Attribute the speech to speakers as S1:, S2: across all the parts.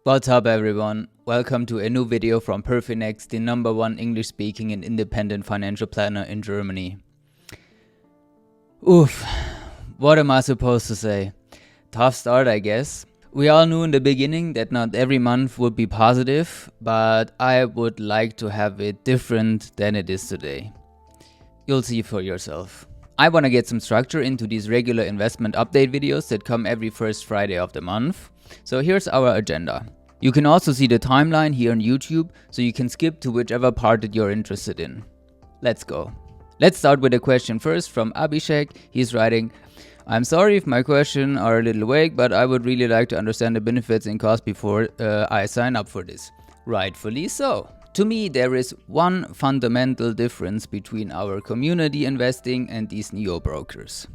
S1: What's up everyone? Welcome to a new video from PerFinEx, the #1 English-speaking and independent financial planner in Germany. Oof, what am I supposed to say? Tough start, I guess. We all knew in the beginning that not every month would be positive, but I would like to have it different than it is today. You'll see for yourself. I want to get some structure into these regular investment update videos that come every first Friday of the month. So here's our agenda. You can also see the timeline here on YouTube, so you can skip to whichever part that you're interested in. Let's go. Let's start with a question first from Abhishek. He's writing, I'm sorry if my questions are a little vague, but I would really like to understand the benefits and costs before I sign up for this. Rightfully so. To me, there is one fundamental difference between our community investing and these neo-brokers.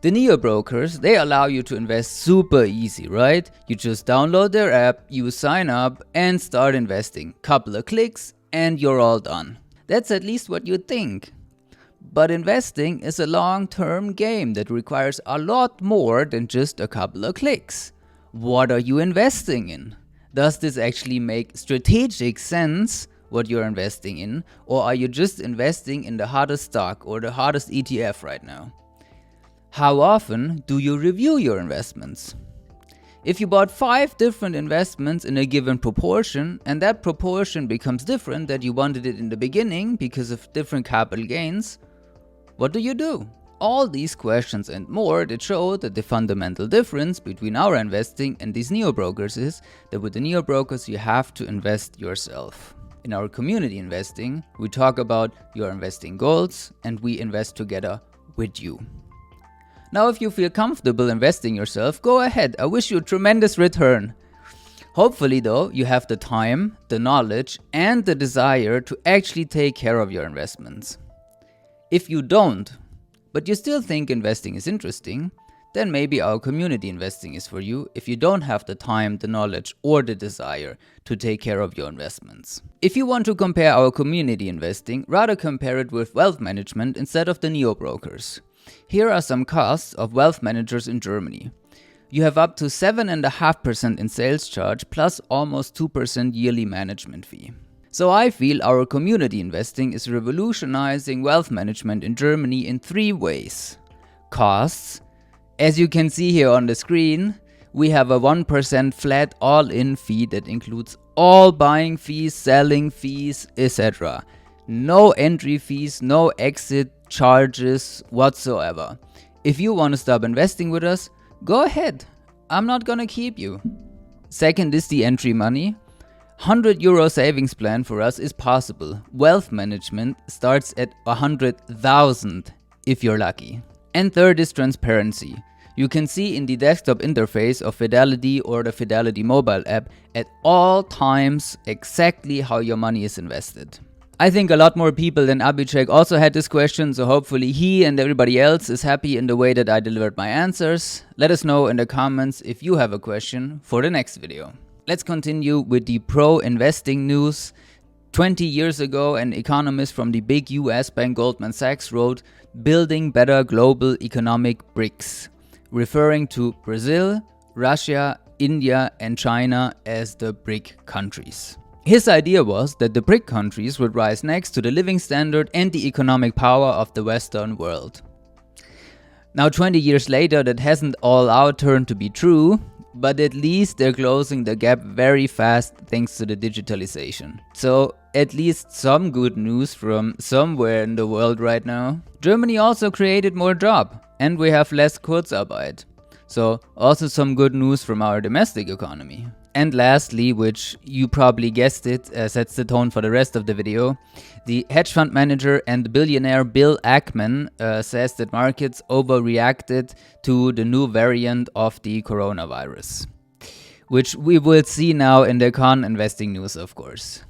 S1: The neo-brokers, they allow you to invest super easy, right? You just download their app, you sign up and start investing. Couple of clicks and you're all done. That's at least what you think. But investing is a long-term game that requires a lot more than just a couple of clicks. What are you investing in? Does this actually make strategic sense, what you're investing in? Or are you just investing in the hottest stock or the hottest ETF right now? How often do you review your investments? If you bought 5 different investments in a given proportion and that proportion becomes different than you wanted it in the beginning because of different capital gains, what do? All these questions and more that show that the fundamental difference between our investing and these neo-brokers is that with the neo-brokers you have to invest yourself. In our community investing, we talk about your investing goals and we invest together with you. Now, if you feel comfortable investing yourself, go ahead. I wish you a tremendous return. Hopefully, though, you have the time, the knowledge, and the desire to actually take care of your investments. If you don't, but you still think investing is interesting, then maybe our community investing is for you if you don't have the time, the knowledge, or the desire to take care of your investments. If you want to compare our community investing, rather compare it with wealth management instead of the neo-brokers. Here are some costs of wealth managers in Germany. You have up to 7.5% in sales charge plus almost 2% yearly management fee. So I feel our community investing is revolutionizing wealth management in Germany in 3 ways. Costs. As you can see here on the screen, we have a 1% flat all-in fee that includes all buying fees, selling fees, etc. No entry fees, no exit charges whatsoever. If you want to stop investing with us, go ahead. I'm not gonna keep you. Second is the entry money. €100 savings plan for us is possible. Wealth management starts at 100,000 if you're lucky. And third is transparency. You can see in the desktop interface of Fidelity or the Fidelity mobile app at all times exactly how your money is invested. I think a lot more people than Abhishek also had this question, so hopefully he and everybody else is happy in the way that I delivered my answers. Let us know in the comments if you have a question for the next video. Let's continue with the pro-investing news. 20 years ago, an economist from the big US bank Goldman Sachs wrote, "Building better global economic bricks," referring to Brazil, Russia, India and China as the BRIC countries. His idea was that the BRIC countries would rise next to the living standard and the economic power of the Western world. Now 20 years later, that hasn't all out turned to be true, but at least they're closing the gap very fast thanks to the digitalization. So at least some good news from somewhere in the world right now. Germany also created more jobs and we have less Kurzarbeit. So also some good news from our domestic economy. And lastly, which you probably guessed it, sets the tone for the rest of the video, the hedge fund manager and billionaire Bill Ackman says that markets overreacted to the new variant of the coronavirus, which we will see now in the investing news, of course.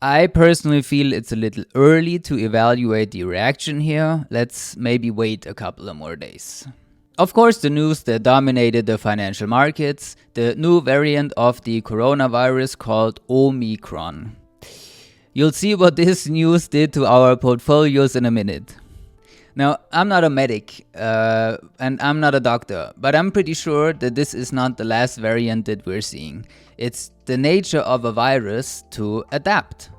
S1: I personally feel it's a little early to evaluate the reaction here. Let's maybe wait a couple of more days. Of course, the news that dominated the financial markets, the new variant of the coronavirus called Omicron. You'll see what this news did to our portfolios in a minute. Now, I'm not a medic and I'm not a doctor, but I'm pretty sure that this is not the last variant that we're seeing. It's the nature of a virus to adapt.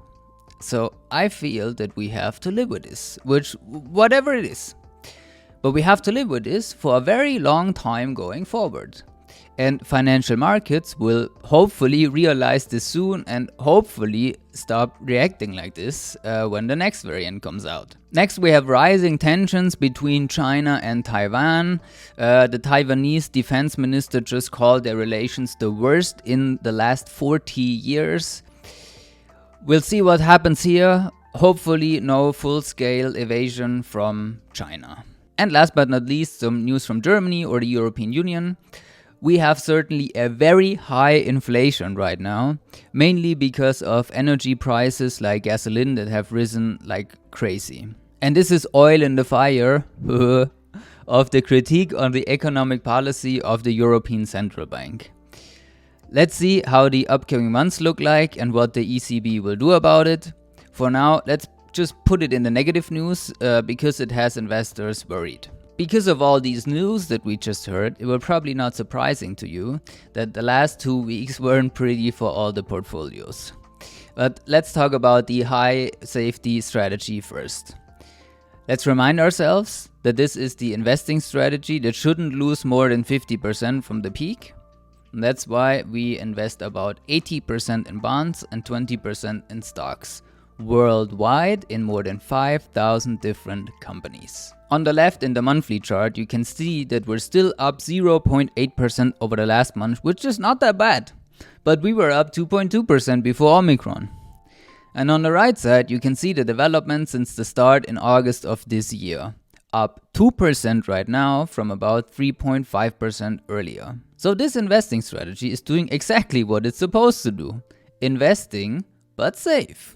S1: So I feel that we have to live with this, whatever it is. But we have to live with this for a very long time going forward. And financial markets will hopefully realize this soon and hopefully stop reacting like this when the next variant comes out. Next, we have rising tensions between China and Taiwan. The Taiwanese defense minister just called their relations the worst in the last 40 years. We'll see what happens here. Hopefully no full-scale evasion from China. And last but not least, some news from Germany or the European Union. We have certainly a very high inflation right now, mainly because of energy prices like gasoline that have risen like crazy. And this is oil in the fire of the critique on the economic policy of the European Central Bank. Let's see how the upcoming months look like and what the ECB will do about it. For now, let's just put it in the negative news because it has investors worried. Because of all these news that we just heard, it will probably not surprising to you that the last 2 weeks weren't pretty for all the portfolios. But let's talk about the high safety strategy first. Let's remind ourselves that this is the investing strategy that shouldn't lose more than 50% from the peak. And that's why we invest about 80% in bonds and 20% in stocks worldwide in more than 5,000 different companies. On the left in the monthly chart, you can see that we're still up 0.8% over the last month, which is not that bad. But we were up 2.2% before Omicron. And on the right side, you can see the development since the start in August of this year. Up 2% right now from about 3.5% earlier. So this investing strategy is doing exactly what it's supposed to do. Investing, but safe.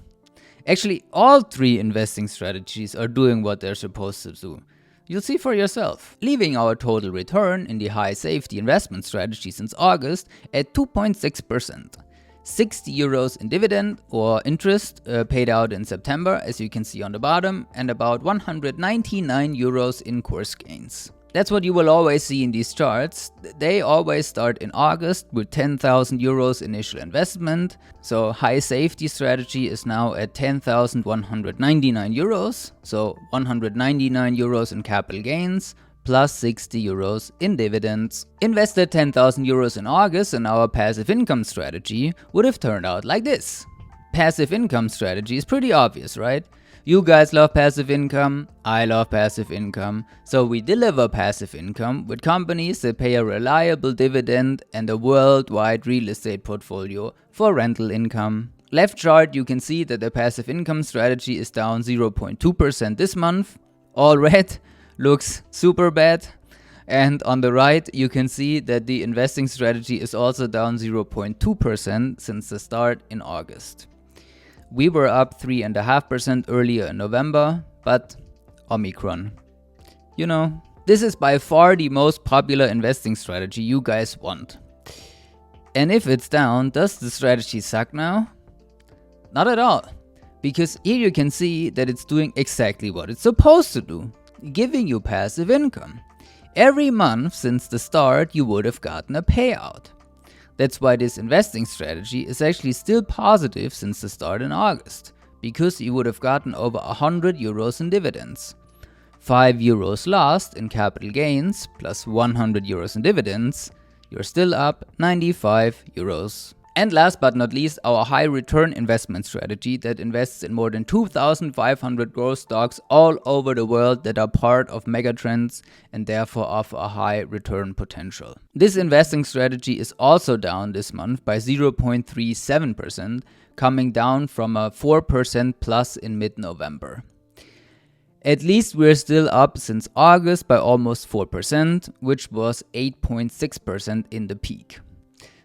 S1: Actually, all three investing strategies are doing what they're supposed to do. You'll see for yourself. Leaving our total return in the high safety investment strategy since August at 2.6%. 60 euros in dividend or interest paid out in September, as you can see on the bottom, and about 199 euros in course gains. That's what you will always see in these charts. They always start in August with 10,000 euros initial investment. So high safety strategy is now at 10,199 euros. So 199 euros in capital gains plus 60 euros in dividends. Invested 10,000 euros in August in our passive income strategy would have turned out like this. Passive income strategy is pretty obvious, right? You guys love passive income, I love passive income, so we deliver passive income with companies that pay a reliable dividend and a worldwide real estate portfolio for rental income. Left chart, you can see that the passive income strategy is down 0.2% this month. All red, looks super bad. And on the right, you can see that the investing strategy is also down 0.2% since the start in August. We were up 3.5% earlier in November, but Omicron. You know, this is by far the most popular investing strategy you guys want. And if it's down, does the strategy suck now? Not at all. Because here you can see that it's doing exactly what it's supposed to do, giving you passive income. Every month since the start, you would have gotten a payout. That's why this investing strategy is actually still positive since the start in August, because you would have gotten over 100 euros in dividends. 5 euros lost in capital gains plus 100 euros in dividends, you're still up 95 euros. And last but not least, our high return investment strategy that invests in more than 2,500 growth stocks all over the world that are part of megatrends and therefore offer a high return potential. This investing strategy is also down this month by 0.37%, coming down from a 4% plus in mid-November. At least we're still up since August by almost 4%, which was 8.6% in the peak.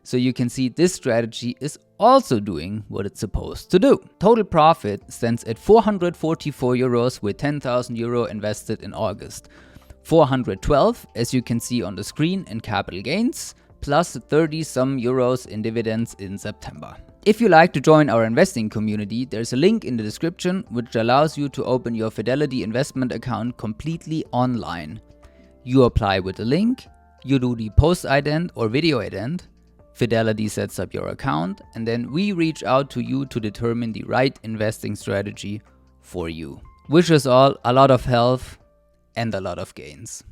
S1: So you can see this strategy is also doing what it's supposed to do. Total profit stands at 444 euros with 10,000 euro invested in August. 412, as you can see on the screen, in capital gains, plus 30 some euros in dividends in September. If you like to join our investing community, there's a link in the description which allows you to open your Fidelity investment account completely online. You apply with the link, you do the post ident or video ident, Fidelity sets up your account, and then we reach out to you to determine the right investing strategy for you. Wish us all a lot of health and a lot of gains.